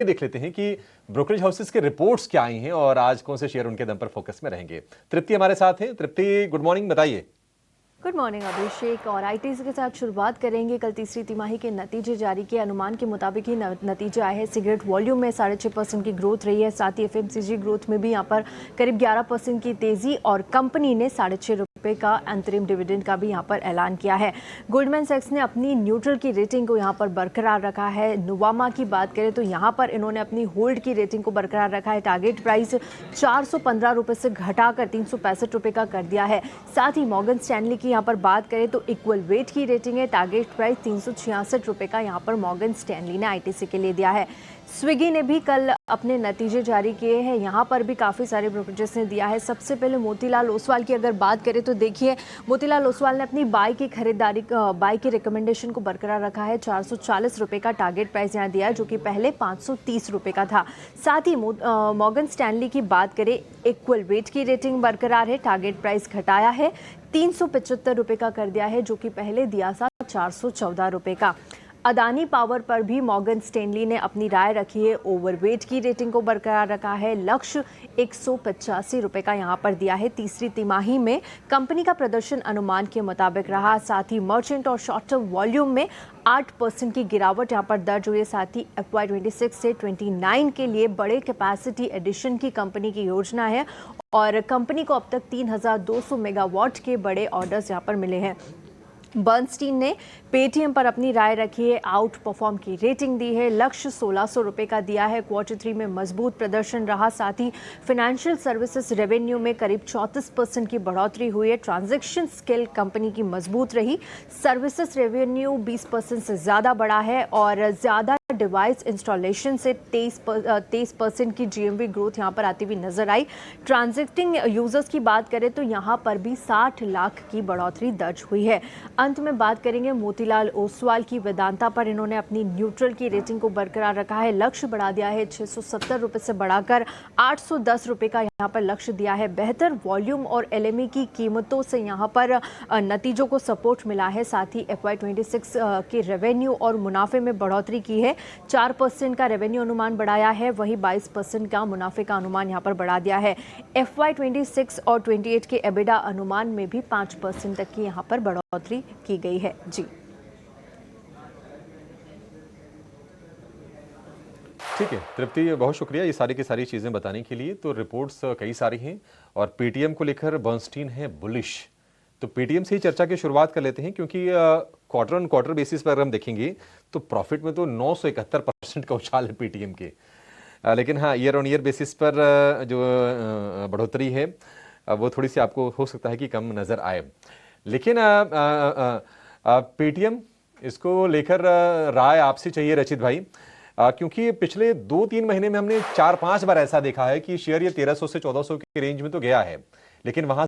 देख लेते हैं कि ब्रोकरेज हाउसेस के रिपोर्ट्स क्या आई हैं और आज कौन से शेयर उनके दम पर फोकस में रहेंगे। तृप्ति हमारे साथ हैं। तृप्ति, गुड मॉर्निंग, बताइए। गुड मॉर्निंग अभिषेक। और आईटीसी के साथ शुरुआत करेंगे। कल तीसरी तिमाही के नतीजे जारी किए। अनुमान के मुताबिक ही नतीजे आए हैं। सिगरेट वॉल्यूम में 6.5% की ग्रोथ रही है। साथ ही एफएमसीजी ग्रोथ में भी यहाँ पर करीब 11% की तेजी, और कंपनी ने 6.5 रुपये का अंतरिम डिविडेंड का भी यहाँ पर ऐलान किया है। गोल्डमैन सैक्स ने अपनी न्यूट्रल की रेटिंग को यहाँ पर बरकरार रखा है। नुवामा की बात करें तो यहाँ पर इन्होंने अपनी होल्ड की रेटिंग को बरकरार रखा है। टारगेट प्राइस 415 रुपये से घटाकर 365 रुपये का कर दिया है। साथ ही मॉर्गन स्टैनली की यहाँ पर बात करें तो इक्वल वेट की रेटिंग है। टारगेट प्राइस 366 रुपये का यहाँ पर मॉर्गन स्टैनली ने आईटीसी के लिए दिया है। स्विगी ने भी कल अपने नतीजे जारी किए हैं। यहाँ पर भी काफ़ी सारे ब्रोकरेजेस ने दिया है। सबसे पहले मोतीलाल ओसवाल की अगर बात करें तो देखिए, मोतीलाल ओसवाल ने अपनी बाई की खरीदारी बाई के रिकमेंडेशन को बरकरार रखा है। 440 रुपये का टारगेट प्राइस यहाँ दिया है, जो कि पहले 530 रुपये का था। साथ ही मॉर्गन स्टैनली की बात करें, इक्वल वेट की रेटिंग बरकरार है। टारगेट प्राइस घटाया है, 375 रुपये का कर दिया है, जो कि पहले दिया था 414 रुपये का। अदानी पावर पर भी मॉर्गन स्टैनली ने अपनी राय रखी है। ओवरवेट की रेटिंग को बरकरार रखा है। लक्ष्य 185 रुपये का यहाँ पर दिया है। तीसरी तिमाही में कंपनी का प्रदर्शन अनुमान के मुताबिक रहा। साथ ही मर्चेंट और शॉर्ट टर्म वॉल्यूम में 8% की गिरावट यहाँ पर दर्ज हुई है। साथ ही FY26 से 29 के लिए बड़े कैपेसिटी एडिशन की कंपनी की योजना है, और कंपनी को अब तक 3200 मेगावाट के बड़े ऑर्डर्स यहाँ पर मिले हैं। बर्नस्टीन ने पेटीएम पर अपनी राय रखी है। आउट परफॉर्म की रेटिंग दी है। लक्ष्य 1600 रुपये का दिया है। Q3 में मजबूत प्रदर्शन रहा। साथ ही फाइनेंशियल सर्विसेज रेवेन्यू में करीब 34% की बढ़ोतरी हुई है। ट्रांजैक्शन स्केल कंपनी की मजबूत रही। सर्विसेज रेवेन्यू 20% से ज़्यादा बढ़ा है, और ज़्यादा डिवाइस इंस्टॉलेशन से 23% की GMV ग्रोथ यहाँ पर आती हुई नजर आई। ट्रांजैक्टिंग यूजर्स की बात करें तो यहाँ पर भी 60 लाख की बढ़ोतरी दर्ज हुई है। अंत में बात करेंगे मोतीलाल ओसवाल की। वेदांता पर इन्होंने अपनी न्यूट्रल की रेटिंग को बरकरार रखा है। लक्ष्य बढ़ा दिया है, 670 रुपये से बढ़ाकर 810 रुपये का यहाँ पर लक्ष्य दिया है। बेहतर वॉल्यूम और LME की कीमतों से यहाँ पर नतीजों को सपोर्ट मिला है। साथ ही FY26 के रेवेन्यू और मुनाफे में बढ़ोतरी की है। 4% का रेवेन्यू अनुमान बढ़ाया है, वहीं 22% का मुनाफे का अनुमान यहाँ पर बढ़ा दिया है। FY26 और 28 के एबिडा अनुमान में भी 5% तक की यहाँ पर बढ़ोतरी की गई है। जी ठीक है तृप्ति, बहुत शुक्रिया ये सारी की सारी चीजें बताने के लिए। तो रिपोर्ट्स कई सारी हैं और पेटीएम को लेकर बर्नस्टीन है बुलिश। तो पेटीएम से ही चर्चा की शुरुआत कर लेते हैं, क्योंकि क्वार्टर ऑन क्वार्टर बेसिस पर अगर हम देखेंगे तो प्रॉफिट में तो 971% का उछाल है पेटीएम के। लेकिन हाँ, ईयर ऑन ईयर बेसिस पर जो बढ़ोतरी है वो थोड़ी सी आपको हो सकता है कि कम नजर आए। लेकिन पेटीएम, इसको लेकर राय आपसे चाहिए रचित भाई, क्योंकि पिछले 2-3 महीने में हमने 4-5 बार ऐसा देखा है कि शेयर ये 1300 से 1400 के रेंज में तो गया है, लेकिन वहां